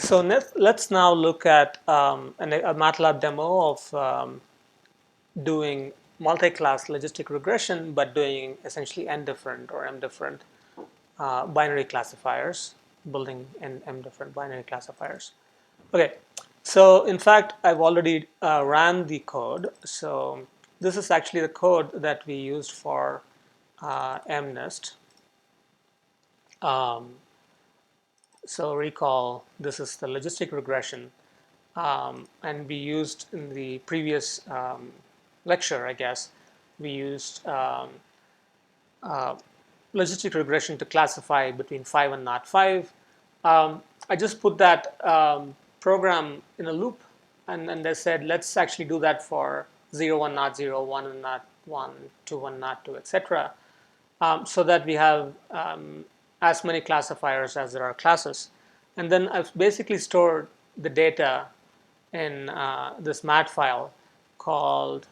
So let's now look at a MATLAB demo of doing multi-class logistic regression, but doing essentially n different or m different binary classifiers, building m different binary classifiers. Okay, so in fact, I've already ran the code. So this is actually the code that we used for MNIST. So recall, this is the logistic regression. And we used in the previous lecture, I guess, we used logistic regression to classify between 5 and not 5. I just put that program in a loop, and I said, let's actually do that for 0, 1, not 0, 1, and not 1, 2, 1, not 2, etc. So that we have as many classifiers as there are classes. And then I've basically stored the data in this mat file called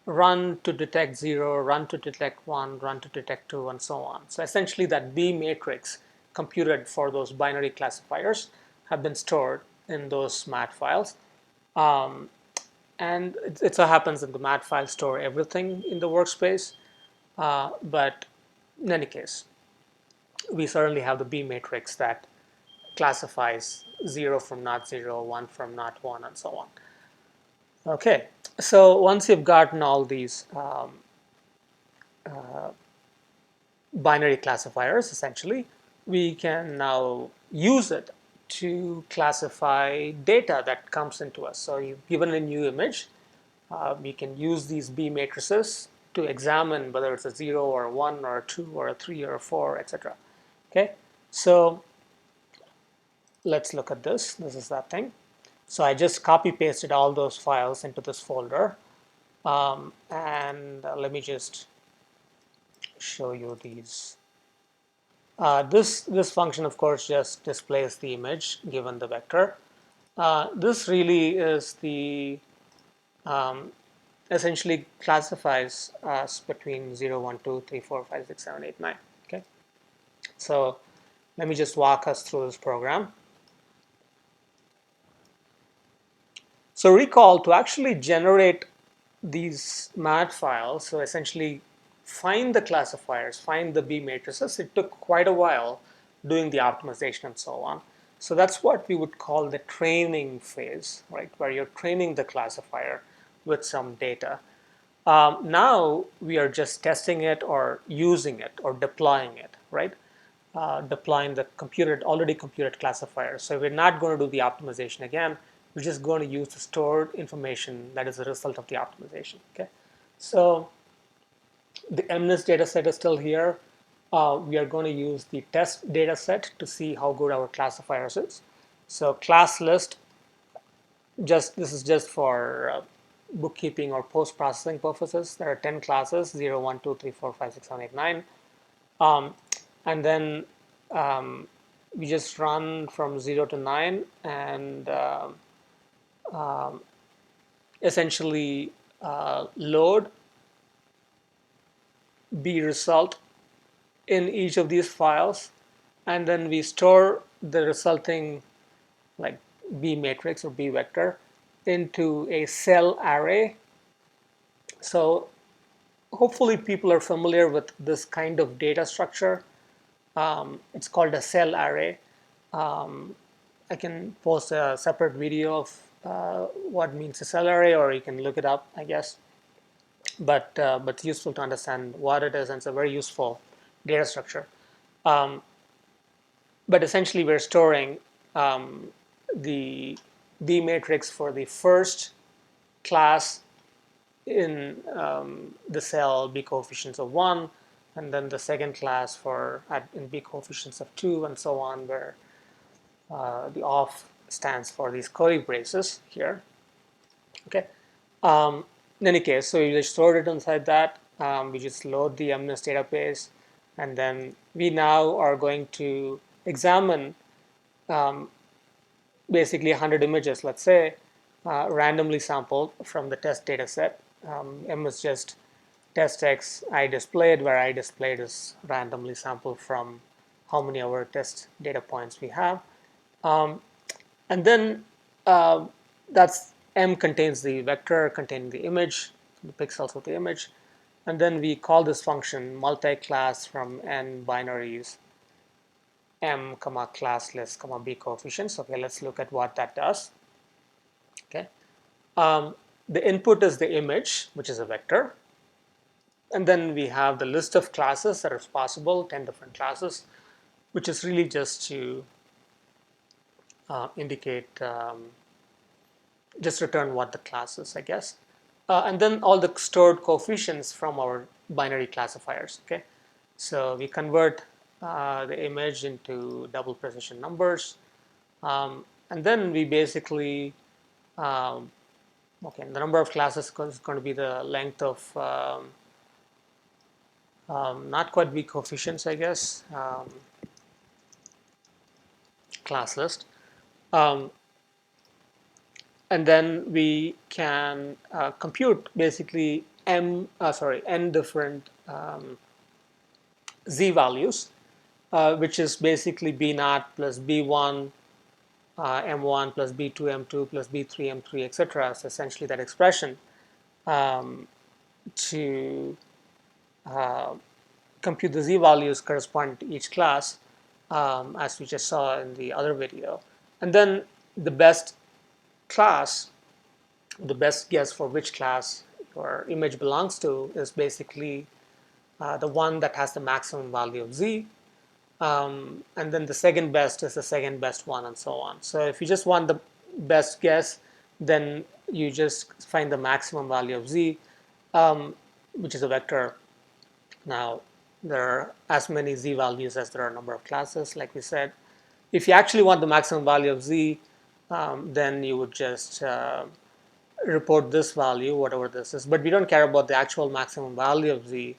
run to detect 0, run to detect 1, run to detect 2, and so on. So essentially that B matrix computed for those binary classifiers have been stored in those mat files. And it so happens that the mat files store everything in the workspace. But in any case, we certainly have the B matrix that classifies 0 from not 0, 1 from not 1, and so on. Okay, so once you've gotten all these binary classifiers, essentially, we can now use it to classify data that comes into us. So you've given a new image. We can use these B matrices to examine whether it's a 0 or a 1 or a 2 or a 3 or a 4, etc. Okay, so let's look at this. This is that thing. So I just copy pasted all those files into this folder. And let me just show you these. This function, of course, just displays the image given the vector. This really is the essentially classifies us between 0, 1, 2, 3, 4, 5, 6, 7, 8, 9. Okay, so let me just walk us through this program. So recall, to actually generate these mat files, so essentially find the classifiers, find the B matrices, it took quite a while doing the optimization and so on. So that's what we would call the training phase, right, where you're training the classifier with some data. Now we are just testing it or using it or deploying it, right? Deploying the already computed classifier. So we're not going to do the optimization again. We're just going to use the stored information that is a result of the optimization. Okay, so the MNIST data set is still here. We are going to use the test data set to see how good our classifiers is. So class list, this is just for bookkeeping or post-processing purposes. There are 10 classes, 0, 1, 2, 3, 4, 5, 6, 7, 8, 9. And then we just run from 0 to 9 and essentially load B result in each of these files, and then we store the resulting like B matrix or B vector into a cell array. So hopefully people are familiar with this kind of data structure. It's called a cell array. I can post a separate video of what means a cell array, or you can look it up, I guess. But it's useful to understand what it is, and it's a very useful data structure. But essentially, we're storing the B matrix for the first class in the cell B coefficients of 1, and then the second class for in B coefficients of 2, and so on, where the off stands for these curly braces here. Okay. In any case, so you just stored it inside that. We just load the MNIST database, and then we now are going to examine basically 100 images, let's say, randomly sampled from the test data set. M is just test X I displayed, where I displayed is randomly sampled from how many of our test data points we have. And then that's M contains the vector containing the image, the pixels of the image. And then we call this function multi-class from n binaries m comma classless comma b coefficients. Okay, let's look at what that does. Okay, um, the input is the image, which is a vector, and then we have the list of classes that are possible, 10 different classes, which is really just to indicate, just return what the class is, I guess. And then all the stored coefficients from our binary classifiers. Okay, so we convert the image into double precision numbers, and then we basically okay, the number of classes is going to be the length of not quite b coefficients, I guess, class list. Um, and then we can compute basically n different z values, which is basically b naught plus b1 m1 plus b2 m2 plus b3 m3 etc. So essentially that expression to compute the z values corresponding to each class, as we just saw in the other video. And then the best class, the best guess for which class your image belongs to is basically the one that has the maximum value of z. And then the second best is the second best one, and so on. So if you just want the best guess, then you just find the maximum value of z, which is a vector. Now, there are as many z values as there are number of classes, like we said. If you actually want the maximum value of z, then you would just report this value, whatever this is. But we don't care about the actual maximum value of z.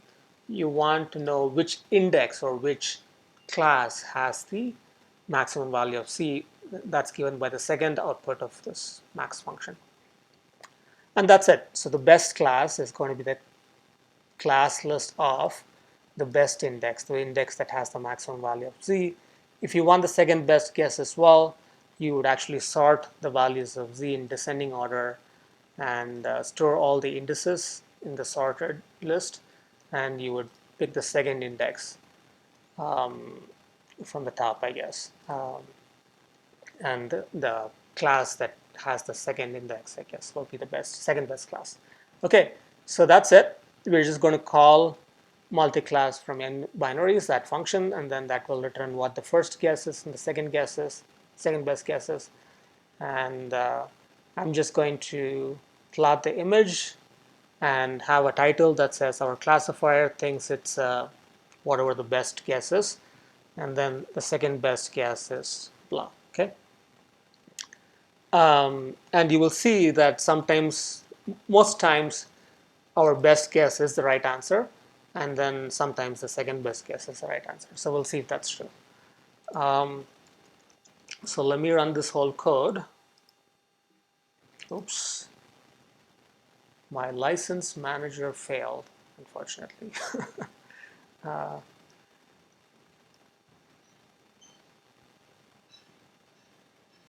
You want to know which index or which class has the maximum value of c. That's given by the second output of this max function. And that's it. So the best class is going to be the class list of the best index, the index that has the maximum value of z. If you want the second best guess as well, you would actually sort the values of z in descending order and store all the indices in the sorted list, and you would pick the second index from the top, I guess, and the class that has the second index, I guess, will be the second best class. Okay, so that's it. We're just going to call multiclass from n binaries, that function, and then that will return what the first guess is and the second guess is, second best guess is. And I'm just going to plot the image and have a title that says our classifier thinks it's whatever the best guess is, and then the second best guess is blah. Okay. And you will see that sometimes, most times, our best guess is the right answer, and then sometimes the second best guess is the right answer. So we'll see if that's true. So let me run this whole code. Oops. My license manager failed, unfortunately.